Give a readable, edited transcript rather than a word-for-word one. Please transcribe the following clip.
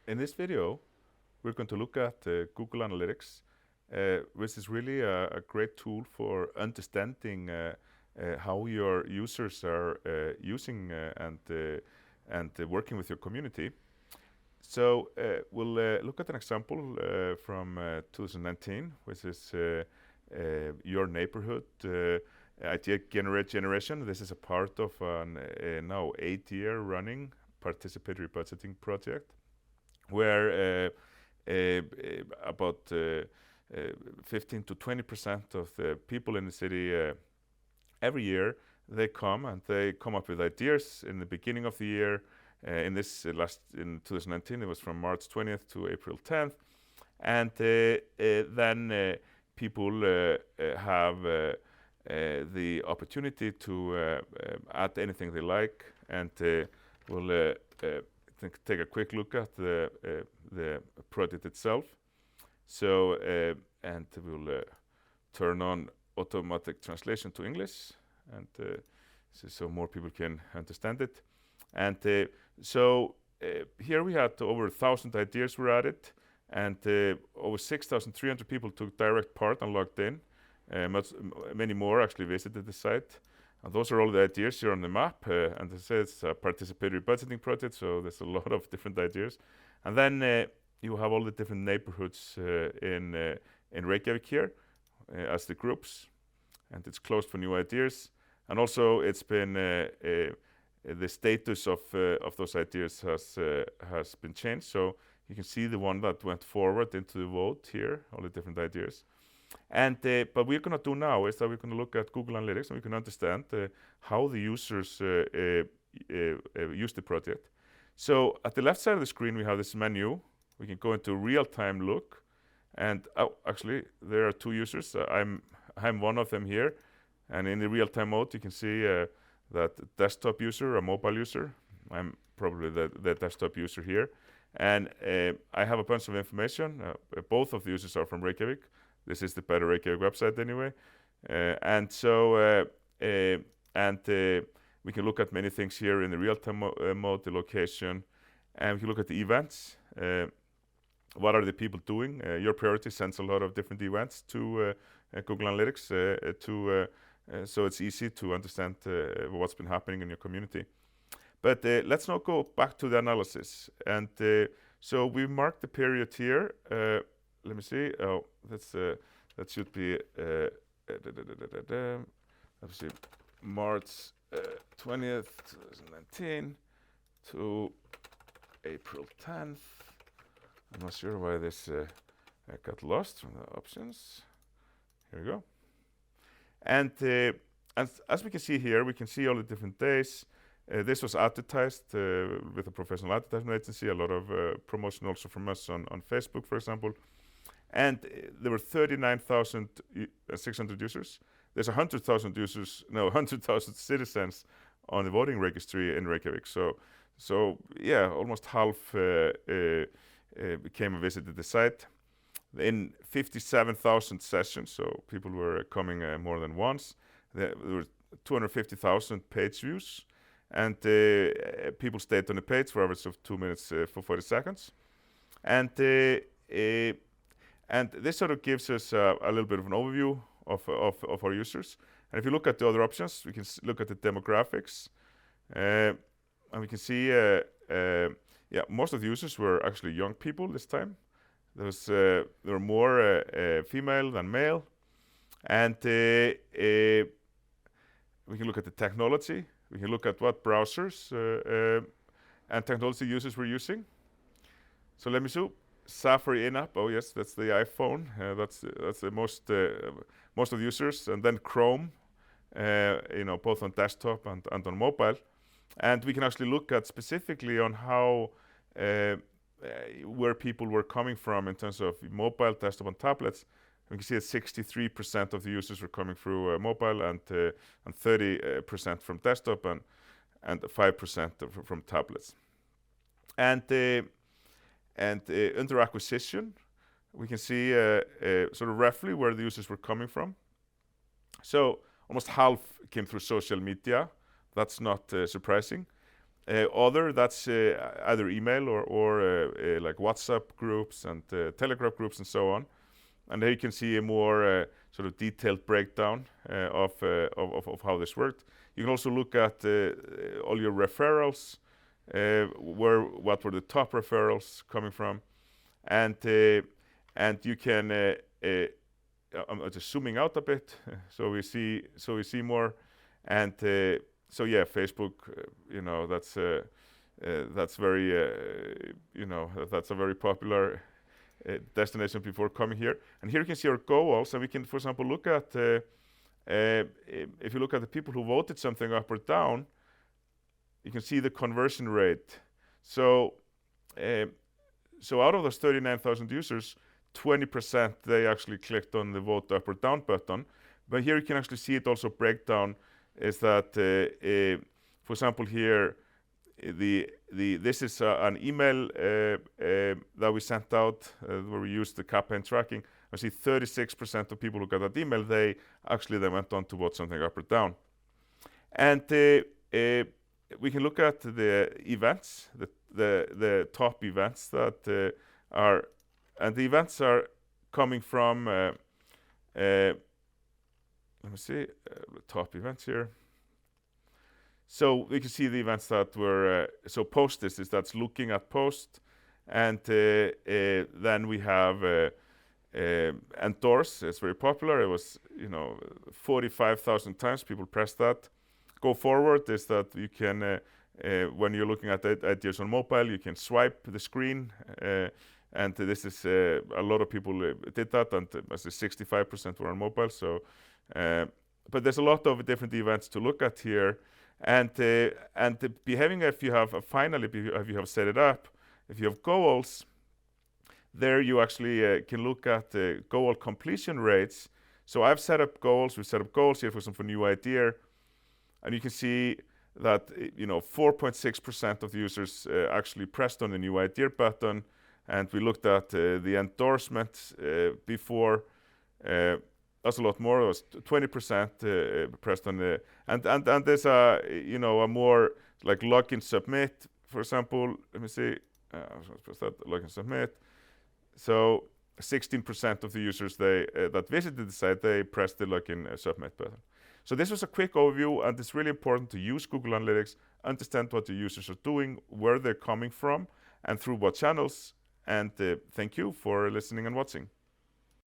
In this video, we're going to look at Google Analytics, which is really a great tool for understanding how your users are using and working with your community. So we'll look at an example from 2019, which is your neighborhood idea generation. This is a part of an now 8-year running participatory budgeting project, where about 15 to 20% of the people in the city every year, they come up with ideas in the beginning of the year. In 2019, it was from March 20th to April 10th, and then people have the opportunity to add anything they like, and we'll take a quick look at the project itself. So and we'll turn on automatic translation to English, and so more people can understand it. And so here we had over 1,000 ideas were added, and over 6,300 people took direct part and logged in. Many more actually visited the site. And those are all the ideas here on the map, and it says a participatory budgeting project, so there's a lot of different ideas. And then you have all the different neighborhoods in Reykjavik here as the groups, and it's closed for new ideas. And also it's been the status of those ideas has been changed, so you can see the one that went forward into the vote here, all the different ideas. And but we're going to do now is that we're going to look at Google Analytics, and we can understand how the users use the project. So at the left side of the screen, we have this menu. We can go into RealTime Look, and actually there are two users. I'm one of them here, and in the real-time mode, you can see that desktop user, a mobile user. I'm probably the desktop user here, and I have a bunch of information. Both of the users are from Reykjavik. This is the Better Reykjavik website anyway. And so, we can look at many things here in the real-time mode, the location, and we can look at the events. What are the people doing? Your Priority sends a lot of different events to Google Analytics so it's easy to understand what's been happening in your community. But let's now go back to the analysis. And so we marked the period here. Let me see. Oh, that should be let's see, March 20th, 2019 to April 10th. I'm not sure why this got lost from the options. Here we go. And as we can see here, we can see all the different days. This was advertised with a professional advertisement agency, a lot of promotion also from us on Facebook, for example. And there were 39,600 users. There's 100,000 users, no, 100,000 citizens on the voting registry in Reykjavik. So yeah, almost half came and visited the site. In 57,000 sessions, so people were coming more than once. There were 250,000 page views, and people stayed on the page for average of 2 minutes for 40 seconds. And this sort of gives us a little bit of an overview of our users. And if you look at the other options, we can look at the demographics, and we can see most of the users were actually young people this time. There were more female than male, and we can look at the technology. We can look at what browsers and technology users were using. So let me show Safari in-app. Oh yes, that's the iPhone. That's the most of the users, and then Chrome. Both on desktop and on mobile, and we can actually look at specifically on how. Where people were coming from in terms of mobile, desktop, and tablets. We can see that 63% of the users were coming through mobile, and 30% from desktop, and 5% from tablets. And under acquisition, we can see sort of roughly where the users were coming from. So almost half came through social media. That's not surprising. Other, that's either email or like WhatsApp groups and Telegram groups and so on. And there you can see a more sort of detailed breakdown of how this worked. You can also look at all your referrals, what were the top referrals coming from, and you can I'm just zooming out a bit so we see more, and so yeah, Facebook, that's very that's a very popular destination before coming here. And here you can see our goals, and we can, for example, look at if you look at the people who voted something up or down, you can see the conversion rate. So out of those 39,000 users, 20% they actually clicked on the vote up or down button. But here you can actually see it also break down, is that for example here, this is an email that we sent out where we used the campaign tracking. I see 36% of people who got that email, they actually then went on to vote something up or down. And we can look at the events, the top events that are, and the events are coming from, let me see, top events here. So we can see the events that were, so post that's looking at post, and then we have endorse. It's very popular. It was 45,000 times people pressed that. Go forward is that you can when you're looking at ideas on mobile, you can swipe the screen, and this is a lot of people did that, and I say 65% were on mobile. So, but there's a lot of different events to look at here. And behaving, if you have if you have set it up, if you have goals, there you actually can look at the goal completion rates. So I've set up goals. We set up goals here for some new idea, and you can see that 4.6% of the users actually pressed on the new idea button, and we looked at the endorsements before. That's a lot more. It was 20% pressed on the, and there's a more like login submit, for example. Let me see. I was going to press that login submit. So 16% of the users that visited the site, they pressed the login submit button. So this was a quick overview, and it's really important to use Google Analytics, understand what the users are doing, where they're coming from, and through what channels. And thank you for listening and watching.